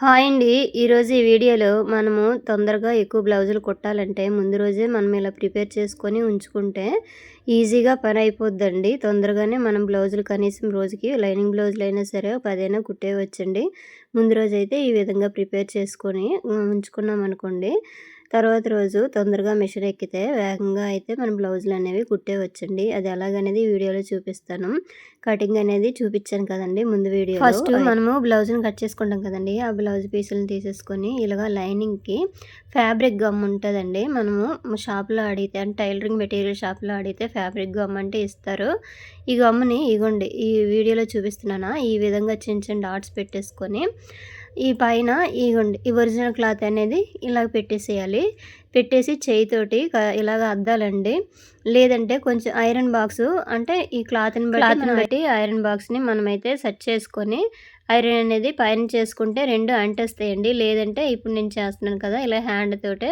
Hi అండి. ఈరోజు ఈ వీడియోలో మనము తొందరగా ఎక్కువ బ్లౌజులు కుట్టాలంటే ముందు రోజే మనం ఇలా ప్రిపేర్ చేసుకొని ఉంచుకుంటే ఈజీగా పని అయిపోద్దండి. తొందరగానే మనం బ్లౌజులు కనీసం రోజుకి లైనింగ్ బ్లౌజులైనా సరే 10 అయినా కుట్టేయవచ్చండి. ముందు రోజైతే ఈ విధంగా ప్రిపేర్ చేసుకొని ఉంచుకున్నామనుకోండి, తర్వాత రోజు తొందరగా మిషన్ ఎక్కితే వేగంగా అయితే మనం బ్లౌజులనేవి కుట్టేయవచ్చండి. అది ఎలాగనేది ఈ వీడియోలో చూపిస్తాను. కటింగ్ అనేది చూపించాను కదండీ ముందు వీడియోలో. ఫస్ట్ మనము బ్లౌజ్‌ని కట్ చేసుకుంటాం కదండీ! ఆ బ్లౌజ్ పీసులను తీసేసుకొని ఇలాగ లైనింగ్‌కి ఫ్యాబ్రిక్ గమ్ ఉంటదండి. మనము షాప్‌లో అడిగితే అంటే టైలరింగ్ మెటీరియల్ షాప్‌లో అడిగితే ఫ్యాబ్రిక్ గమ్ అంటే ఇస్తారు. ఈ గమ్‌ని ఇగోండి ఈ వీడియోలో చూపిస్తున్నానా ఈ విధంగా చిన్న చిన్న డాట్స్ పెట్టేసుకొని ఈ పైన ఇగోండి ఈ ఒరిజినల్ క్లాత్ అనేది ఇలాగ పెట్టేసేయాలి. పెట్టేసి చేయితోటి ఇలాగ అద్దాలండి. లేదంటే కొంచెం ఐరన్ బాక్సు అంటే ఈ క్లాత్‌ని బట్టి ఐరన్ బాక్స్‌ని మనమైతే సెట్ చేసుకొని ఐరన్ అనేది పైన చేసుకుంటే 2 అంటేస్తాయండి. లేదంటే ఇప్పుడు నేను చేస్తున్నాను కదా! ఇలా హ్యాండ్ తోటే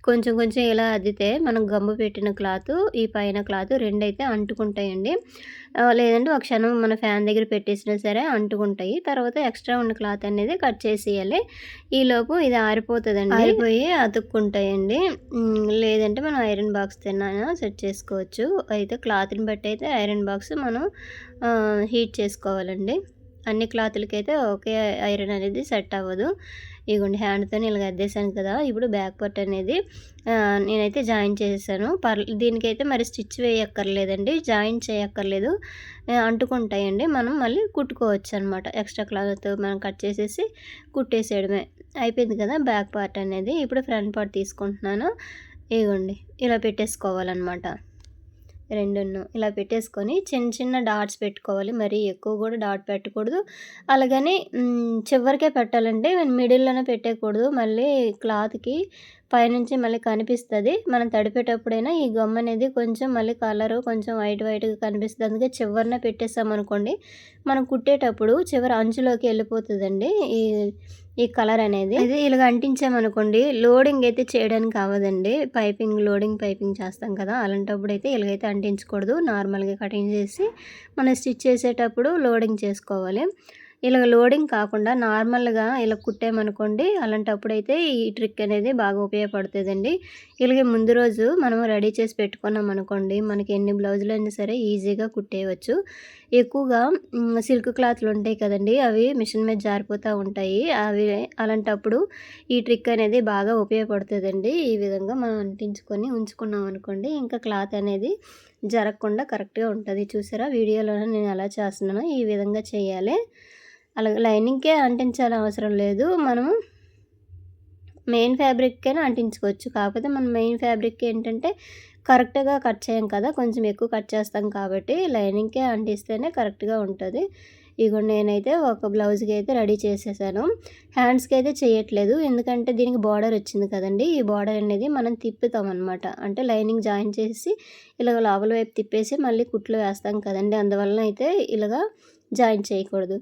కొంచెం కొంచెం ఇలా అద్దితే మనం గమ్ము పెట్టిన క్లాతు, ఈ పైన క్లాతు రెండైతే అంటుకుంటాయండి. లేదంటే ఒక క్షణం మన ఫ్యాన్ దగ్గర పెట్టేసినా సరే అంటుకుంటాయి. తర్వాత ఎక్స్ట్రా ఉన్న క్లాత్ అనేది కట్ చేసేయాలి. ఈలోపు ఇది ఆరిపోతదండి. ఆరిపోయి అతుక్కుంటాయండి. లేదంటే మనం ఐరన్ బాక్స్‌తోనైనా సెట్ చేసుకోవచ్చు. అయితే క్లాత్‌ని బట్టి అయితే ఐరన్ బాక్స్ మనం హీట్ చేసుకోవాలండి. అన్ని క్లాతులకైతే ఒకే ఐరన్ అనేది సెట్ అవ్వదు. ఇగోండి హ్యాండ్‌తోని ఇలాగ అద్దేశాను కదా! ఇప్పుడు బ్యాక్ పార్ట్ అనేది నేనైతే జాయిన్ చేసేసాను. దీనికైతే మరి స్టిచ్ వేయక్కర్లేదండి. జాయిన్ చేయక్కర్లేదు. అంటుకుంటాయండి. మనం మళ్ళీ కుట్టుకోవచ్చనమాట. ఎక్స్ట్రా క్లాత్ మనం కట్ చేసేసి కుట్టేసేయడమే. అయిపోయింది కదా! బ్యాక్ పార్ట్ అనేది. ఇప్పుడు ఫ్రంట్ పార్ట్ తీసుకుంటున్నాను. ఇగోండి ఇలా పెట్టేసుకోవాలనమాట. రెండును ఇలా పెట్టేసుకొని చిన్న చిన్న డాట్స్ పెట్టుకోవాలి. మరీ ఎక్కువ కూడా డాట్ పెట్టకూడదు. అలాగని చివరికే పెట్టాలండి. మిడిల్‌లోనే పెట్టేయకూడదు. మళ్ళీ క్లాత్‌కి పైనుంచి మళ్ళీ కనిపిస్తది. మనం తడిపేటప్పుడైనా ఈ గమ్ అనేది కొంచెం మళ్ళీ కలరు కొంచెం వైట్‌గా కనిపిస్తది. అందుకే చివరన పెట్టేసామనుకోండి, మనం కుట్టేటప్పుడు చివరి అంచులోకి వెళ్ళిపోతదండి ఈ కలర్ అనేది. అయితే ఇలాగ అంటించామనుకోండి లోడింగ్ అయితే చేయడానికి అవ్వదండి. లోడింగ్ పైపింగ్ చేస్తాం కదా! అలాంటప్పుడైతే ఇలాగైతే అంటించకూడదు. నార్మల్‌గా కటింగ్ చేసి మనం స్టిచ్ చేసేటప్పుడు లోడింగ్ చేసుకోవాలి. ఇలాగ లోడింగ్ కాకుండా నార్మల్‌గా ఇలా కుట్టామనుకోండి అలాంటప్పుడైతే ఈ ట్రిక్ అనేది బాగా ఉపయోగపడుతదండి. ఇలాగే ముందు రోజు మనం రెడీ చేసి పెట్టుకున్నామనుకోండి మనకి ఎన్ని బ్లౌజులైనా సరే ఈజీగా కుట్టేయవచ్చు. ఎక్కువగా సిల్క్ క్లాత్‌లు ఉంటాయి కదండీ! అవి మిషన్ మీద జారిపోతూ ఉంటాయి. అలాంటప్పుడు ఈ ట్రిక్ అనేది బాగా ఉపయోగపడుతదండి. ఈ విధంగా మనం అంటించుకొని ఉంచుకున్నామనుకోండి ఇంకా క్లాత్ అనేది జరగకుండా కరెక్ట్‌గా ఉంటది. చూసారా వీడియోలోనే నేను ఎలా చేస్తున్నానో ఈ విధంగా చేయాలి. అలాగే లైనింగ్‌కే అంటించాల్సిన అవసరం లేదు. మనం మెయిన్ ఫ్యాబ్రిక్కైనా అంటించుకోవచ్చు. కాకపోతే మనం మెయిన్ ఫ్యాబ్రిక్ ఏంటంటే కరెక్ట్‌గా కట్ చేయం కదా! కొంచెం ఎక్కువ కట్ చేస్తాం కాబట్టి లైనింగ్‌కే అంటిస్తేనే కరెక్ట్‌గా ఉంటది. ఇగోండి నేనైతే ఒక బ్లౌజ్‌కి అయితే రెడీ చేసేసాను. హ్యాండ్స్‌కి అయితే చేయట్లేదు. ఎందుకంటే దీనికి బార్డర్ వచ్చింది కదండీ! ఈ బార్డర్ అనేది మనం తిప్పుతామనమాట. అంటే లైనింగ్ జాయిన్ చేసి ఇలాగ లోపల వైపు తిప్పేసి మళ్ళీ కుట్లు వేస్తాం కదండీ! అందువలన అయితే ఇలాగా జాయిన్ చేయకూడదు.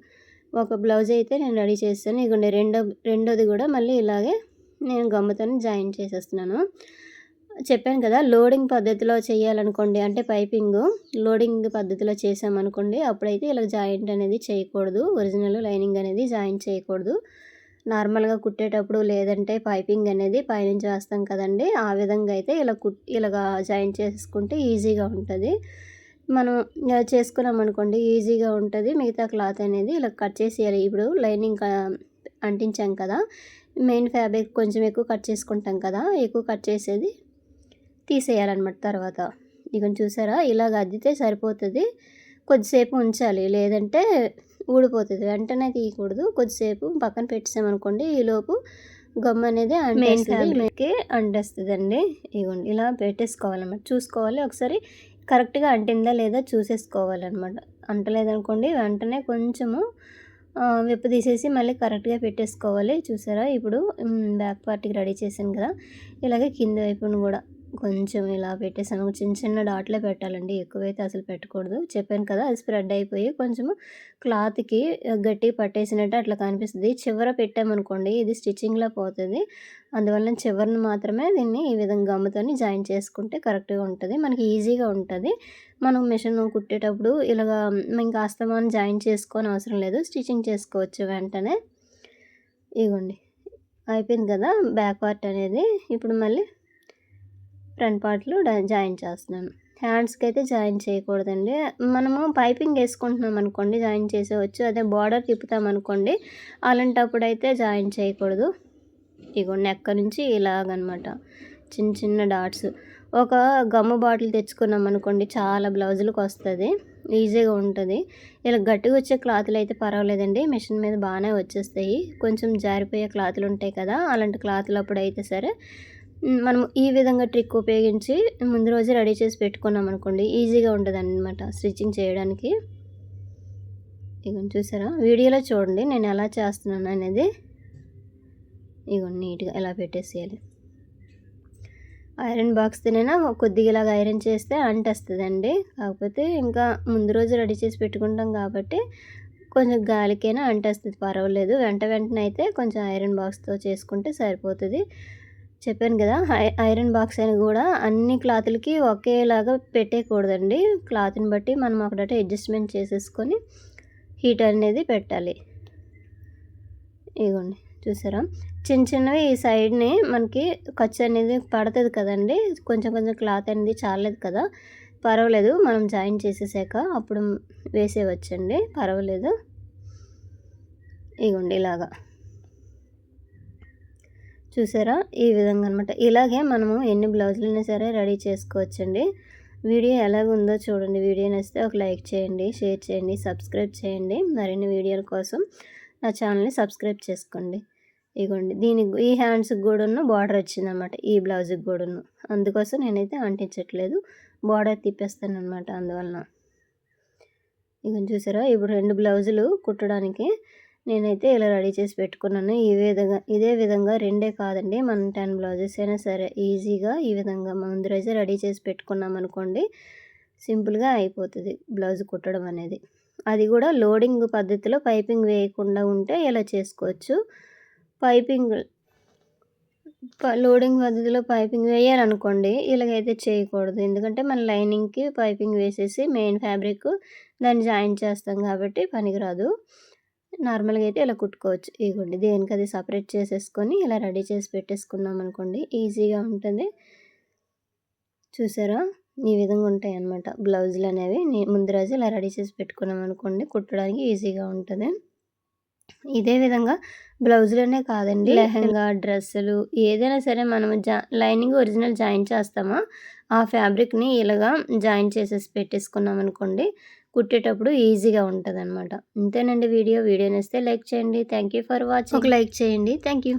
ఒక బ్లౌజ్ అయితే నేను రెడీ చేశాను. ఇగోండి రెండోది కూడా మళ్ళీ ఇలాగే నేను గమ్ముతోని జాయిన్ చేసేస్తున్నాను. చెప్పాను కదా! లోడింగ్ పద్ధతిలో చేయాలనుకోండి అంటే లోడింగ్ పద్ధతిలో చేసామనుకోండి అప్పుడైతే ఇలా జాయింట్ అనేది చేయకూడదు. ఒరిజినల్ లైనింగ్ అనేది జాయిన్ చేయకూడదు. నార్మల్‌గా కుట్టేటప్పుడు లేదంటే పైపింగ్ అనేది పైనుంచి వేస్తాం కదండీ! ఆ విధంగా అయితే ఇలాగా జాయిన్ చేసుకుంటే ఈజీగా ఉంటది. మనం ఇలా చేసుకున్నామనుకోండి ఈజీగా ఉంటది. మిగతా క్లాత్ అనేది ఇలా కట్ చేసేయాలి. ఇప్పుడు లైనింగ్ అంటించాం కదా! మెయిన్ ఫ్యాబ్రిక్ కొంచెం ఎక్కువ కట్ చేసుకుంటాం కదా! ఎక్కువ కట్ చేసేది తీసేయాలన్నమాట తర్వాత. ఇగోండి చూసారా? ఇలాగ అద్దితే సరిపోతది. కొద్దిసేపు ఉంచాలి. లేదంటే ఊడిపోతది. వెంటనే తీయకూడదు. కొద్దిసేపు పక్కన పెట్టేసామనుకోండి ఈలోపు గమ్ అనేది మెయిన్ ఫ్యాబ్రిక్‌కి అంటేస్తదండి. ఇగోండి ఇలా పెట్టేసుకోవాలన్నమాట. చూసుకోవాలి ఒకసారి కరెక్ట్‌గా అంటిందా లేదా చూసేసుకోవాలన్నమాట. అంటలేదనుకోండి వెంటనే కొంచెము విప్ప తీసేసి మళ్ళీ కరెక్ట్‌గా పెట్టేసుకోవాలి. చూసారా? ఇప్పుడు బ్యాక్ పార్ట్‌కి రెడీ చేశాను కదా! ఇలాగే కింద వైపును కూడా కొంచెం ఇలా పెట్టేసాను. చిన్న చిన్న డాట్లే పెట్టాలండి. ఎక్కువైతే అసలు పెట్టకూడదు. చెప్పాను కదా! అది స్ప్రెడ్ అయిపోయి కొంచెము క్లాత్‌కి గట్టిగా పట్టేసినట్టు అట్లా కనిపిస్తది. చివర పెట్టామనుకోండి ఇది స్టిచ్చింగ్‌లో పోతది. అందువలన చివరన మాత్రమే దీన్ని ఈ విధంగా గమ్ముతోని జాయిన్ చేసుకుంటే కరెక్ట్‌గా ఉంటది. మనకి ఈజీగా ఉంటది. మనం మిషన్ కుట్టేటప్పుడు ఇలాగా ఇంకా అస్తమానం జాయిన్ చేసుకోని అవసరం లేదు. స్టిచ్చింగ్ చేసుకోవచ్చు వెంటనే. ఇగోండి అయిపోయింది కదా బ్యాక్ పార్ట్ అనేది. ఇప్పుడు మళ్ళీ ఫ్రంట్ పార్ట్‌లో జాయిన్ చేస్తున్నాను. హ్యాండ్స్‌కి అయితే జాయిన్ చేయకూడదండి. మనము పైపింగ్ వేసుకుంటున్నాం అనుకోండి జాయిన్ చేసేయచ్చు. అదే బార్డర్ తిప్పుతామనుకోండి అలాంటప్పుడైతే జాయిన్ చేయకూడదు. ఇగో నెక్ నుంచి ఇలాగనమాట చిన్న చిన్న డాట్స్. ఒక గమ్ము బాటిల్ తెచ్చుకున్నాం అనుకోండి చాలా బ్లౌజులకు వస్తుంది, ఈజీగా ఉంటుంది. ఇలా గట్టిగా వచ్చే క్లాతులు అయితే పర్వాలేదండి, మిషన్ మీద బాగానే వచ్చేస్తాయి. కొంచెం జారిపోయే క్లాతులు ఉంటాయి కదా, అలాంటి క్లాతులు అప్పుడైతే సరే మనం ఈ విధంగా ట్రిక్ ఉపయోగించి ముందు రోజు రెడీ చేసి పెట్టుకున్నాం అనుకోండి ఈజీగా ఉంటుంది అన్నమాట స్టిచ్చింగ్ చేయడానికి. ఇక చూసారా వీడియోలో చూడండి నేను ఎలా చేస్తున్నాను అనేది. ఇగో నీట్గా ఎలా పెట్టేసేయాలి. ఐరన్ బాక్స్తోనైనా కొద్దిగా ఇలాగ ఐరన్ చేస్తే అంటేస్తుందండి. కాకపోతే ఇంకా ముందు రోజు రెడీ చేసి పెట్టుకుంటాం కాబట్టి కొంచెం గాలికైనా అంటేస్తుంది, పర్వాలేదు. వెంటనే అయితే కొంచెం ఐరన్ బాక్స్తో చేసుకుంటే సరిపోతుంది. చెప్పాను కదా ఐరన్ బాక్స్ అని కూడా అన్ని క్లాతులకి ఒకేలాగా పెట్టేయకూడదండి. క్లాత్ని బట్టి మనం ఒకటే అడ్జస్ట్మెంట్ చేసేసుకొని హీట్ అనేది పెట్టాలి. ఇగోండి చూసారా చిన్న చిన్నవి ఈ సైడ్ని మనకి ఖర్చు అనేది పడుతుంది కదండి, కొంచెం కొంచెం క్లాత్ అనేది చాలేదు కదా, పర్వాలేదు. మనం జాయిన్ చేసేసాక అప్పుడు వేసేయవచ్చండి, పర్వాలేదు. ఇగోండి ఇలాగా చూసారా ఈ విధంగా అనమాట. ఇలాగే మనము ఎన్ని బ్లౌజులైనా సరే రెడీ చేసుకోవచ్చండి. వీడియో ఎలాగుందో చూడండి. వీడియో నచ్చితే ఒక లైక్ చేయండి, షేర్ చేయండి, సబ్స్క్రైబ్ చేయండి. మరిన్ని వీడియోల కోసం నా ఛానల్ని సబ్స్క్రైబ్ చేసుకోండి. ఇగోండి ఈ హ్యాండ్స్కి కూడాను బార్డర్ వచ్చిందనమాట, ఈ బ్లౌజ్కి కూడాను. అందుకోసం నేనైతే అంటించట్లేదు, బార్డర్ తిప్పేస్తాను అనమాట అందువలన. ఇక చూసారా ఇప్పుడు 2 బ్లౌజులు కుట్టడానికి నేనైతే ఇలా రెడీ చేసి పెట్టుకున్నాను. ఇదే విధంగా 2 కాదండి, మనం 10 బ్లౌజెస్ అయినా సరే ఈజీగా ఈ విధంగా ముందు రోజే రెడీ చేసి పెట్టుకున్నాం అనుకోండి సింపుల్గా అయిపోతుంది బ్లౌజ్ కుట్టడం అనేది. అది కూడా లోడింగ్ పద్ధతిలో పైపింగ్ వేయకుండా ఉంటే ఇలా చేసుకోవచ్చు. లోడింగ్ పద్ధతిలో పైపింగ్ వేయాలనుకోండి ఇలాగైతే చేయకూడదు. ఎందుకంటే మన లైనింగ్కి పైపింగ్ వేసేసి మెయిన్ ఫ్యాబ్రిక్ దాన్ని జాయిన్ చేస్తాం కాబట్టి పనికిరాదు. నార్మల్గా అయితే ఇలా కుట్టుకోవచ్చు. ఇగోండి దేనికి అది సపరేట్ చేసేసుకొని ఇలా రెడీ చేసి పెట్టేసుకున్నాం అనుకోండి ఈజీగా ఉంటుంది. చూసారా ఈ విధంగా ఉంటాయి అన్నమాట బ్లౌజులు అనేవి. ముందు రోజు ఇలా రెడీ చేసి పెట్టుకున్నాం అనుకోండి కుట్టడానికి ఈజీగా ఉంటుంది. ఇదే విధంగా బ్లౌజులనే కాదండి, లెహంగా, డ్రెస్సులు ఏదైనా సరే మనం లైనింగ్ ఒరిజినల్ జాయిన్ చేస్తామో ఆ ఫ్యాబ్రిక్ని ఇలాగా జాయిన్ చేసేసి పెట్టేసుకున్నాం అనుకోండి కుట్టేటప్పుడు ఈజీగా ఉంటుంది అనమాట. ఇంతేనండి వీడియో నచ్చితే లైక్ చేయండి. Thank you for watching. ఒక లైక్ చేయండి. Thank you.